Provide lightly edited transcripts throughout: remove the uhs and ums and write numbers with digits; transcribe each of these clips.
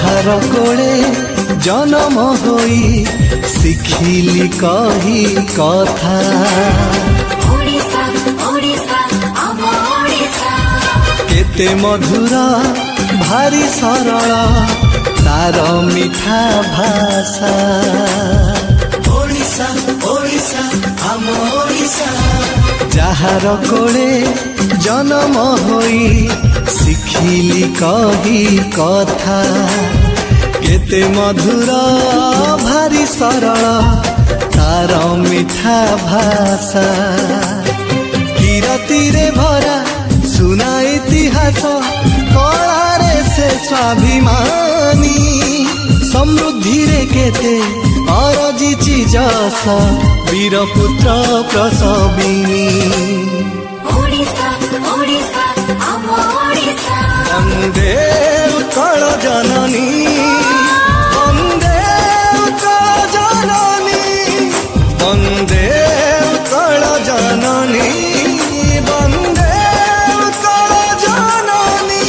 ଯାହାର କୋଳେ ଜନମ ହୋଇ ଶିଖିଲି କହି କଥା। କେତେ ମଧୁର ଭାରି ସରଳ ତାର ମିଠା ଭାଷା। ଓଡ଼ିଶା ଓଡ଼ିଶା ଆମ ଓଡ଼ିଶା। ଯାହାର କୋଳେ ଜନମ ହୋଇ ଶିଖିଲି କହି କଥା। କେତେ ମଧୁର ଭାରି ସରଳ ତାର ମିଠା ଭାଷା। କିରତିରେ ଭରା ସୁନା ଇତିହାସ କଳାରେ ସେ ସ୍ୱାଭିମାନୀ। ସମୃଦ୍ଧିରେ କେତେ ଅରଜିଛି ଯଶ ବୀରପୁତ୍ର ପ୍ରସବିନୀ। ବନ୍ଦେ ଉତ୍କଳ ଜନନୀ ବନ୍ଦେ ଉତ୍କଳ ଜନନୀ ବନ୍ଦେ ଉତ୍କଳ ଜନନୀ ବନ୍ଦେ ଉତ୍କଳ ଜନନୀ।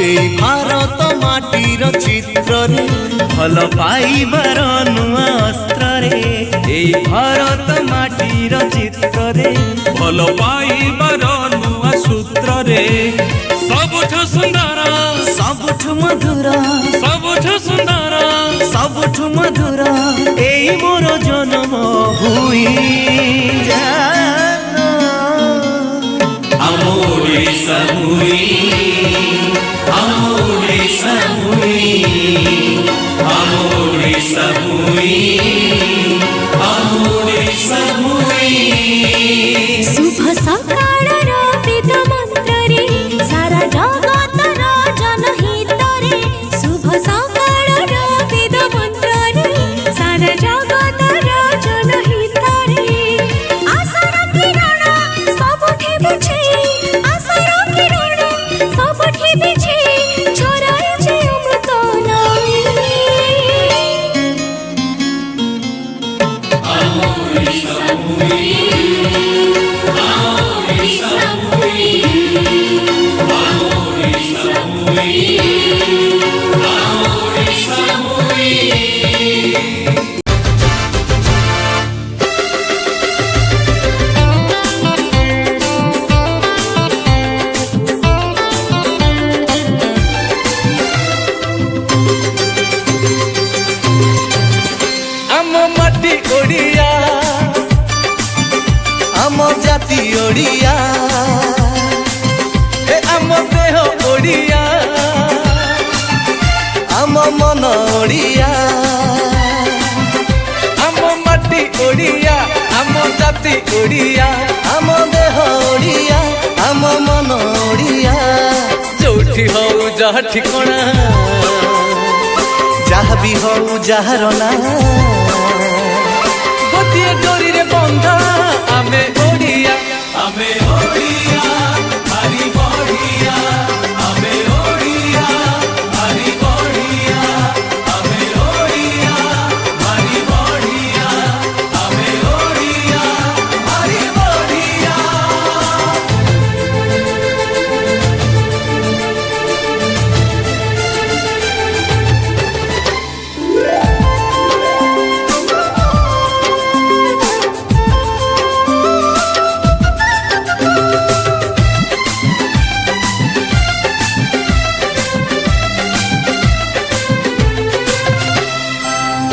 এই ভারত মাটির চিত্রে ভাল পাইবার নূয়া অস্ত্রে। এই ভারত মাটির চিত্রে ভাল পাইবার নূয়া সূত্রে। ସବୁଠୁ ସୁନ୍ଦର ସବୁଠୁ ମଧୁର ସବୁଠୁ ସୁନ୍ଦର ସବୁଠୁ ମଧୁର এই মোর জন্ম হুই। ଆମ ଓଡ଼ିଶା ଭୂଇଁ ଆମ ଓଡ଼ିଶା ଭୂଇଁ ଆମ ଓଡ଼ିଶା ଭୂଇଁ ଆମ ଓଡ଼ିଶା ଭୂଇଁ। शुभ सकाळर वेद मंत्रे सारा जगतर जनहितरे। शुभ सकाळर वेद मंत्रे सारा जगतर जनहितरे। आशार किरण सबुठे बिछे आशार किरण सबुठे बिछे झराइछे अमृत नदी। ଆମ ଓଡ଼ିଶା ଭୂଇଁ জাতি ওড়িয়া এ আম দেহ ওড়িয়া আম মন ওড়িয়া। আম মাটি ওড়িয়া আম জাতি ওড়িয়া আম দেহ ওড়িয়া আম মন ওড়িয়া। ଯୋଉଠି ହଉ ଯାହା ଠିକଣା ଯାହା ବି ହଉ ଯାହାର ନା ଗୋଟିଏ ଡୋରିରେ ବନ୍ଧା ଆମେ ଓଡ଼ିଆ। ଆମେ ଓଡ଼ିଆ ଭାରି ବଢ଼ିଆ ଆମେ ଓଡ଼ିଆ ଭାରି ବଢ଼ିଆ ଆମେ ଓଡ଼ିଆ ଭାରି ବଢ଼ିଆ ଆମେ ଓଡ଼ିଆ ଭାରି ବଢ଼ିଆ।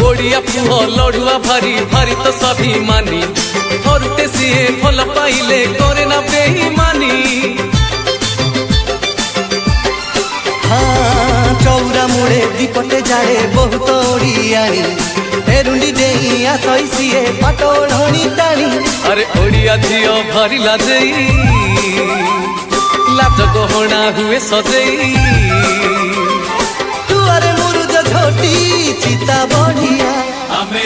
ଓଡ଼ିଆ ପୁଅ ଲଢୁଆ ଭାରି ଭାରି ତ ସ୍ୱାଭିମାନୀ। ଥରୁଟେ ସିଏ ଭଲ ପାଇଲେ କରେ ନା ବେଇମାନି। ଚଉରା ମୂଳେ ଦୀପଟେ ଜାଳେ ବହୁତ ଓଡ଼ିଆଣୀ। ଏ ରୁଣ୍ଡି ଡେଇଁ ଆସଇ ସିଏ ପାଟ ଓଢ଼ଣି ଟାଣି ଆରେ ଓଡ଼ିଆ ଝିଅ ଭାରି ଲାଜେଇ ଲାଜ ଗହଣା ହୁଏ ସଜେଇ ଦୁଆରେ ମୁରୁଜ ଝୋଟି ଚିତା ବଢ଼ିଆ ଆମେ